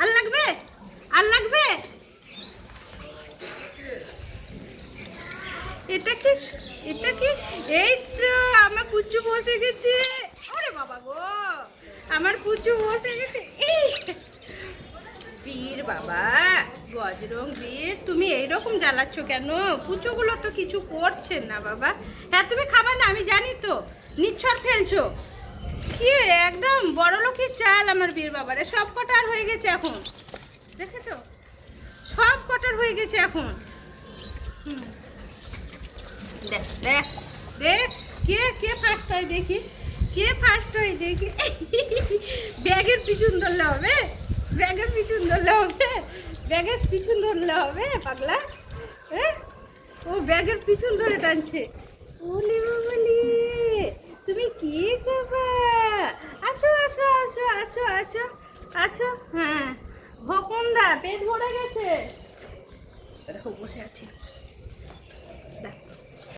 আর লাগবে? আর লাগবে? এটা কি? এটা কি? এই তো আমার পুচু বসে গেছে। ওরে বাবা গো, আমার পুচু বসে গেছে। এই বীর বাবা, বজরং বীর, তুমি এইরকম জ্বালাচ্ছ কেন? পুচুগুলো তো কিছু করছে না বাবা। হ্যাঁ তুমি খাবা না আমি জানি তো, নিচ্ছর ফেলছো কি? একদম বড় লোকের চাল আমার বীর বাবারে। সব কটার হয়ে গেছে এখন, দেখেছো? সব কটার হয়ে গেছে এখন। দেখ দেখ দেখ, কে কে ফার্স্ট হয় দেখি, কে ফার্স্ট হয় দেখি। ব্যাগের পিছন ধরলে হবে, ব্যাগের পিছন ধরলে হবে, ব্যাগের পিছন ধরলে হবে পাগলা। হ্যাঁ, ও ব্যাগের পিছন ধরে টানছে। ওলে বাবালি, তুমি কি খাবা? আসো আসো আসো আসো আসো আসো। হ্যাঁ ভকুন্দা, পেট ভরে গেছে। দেখো বসে আছি।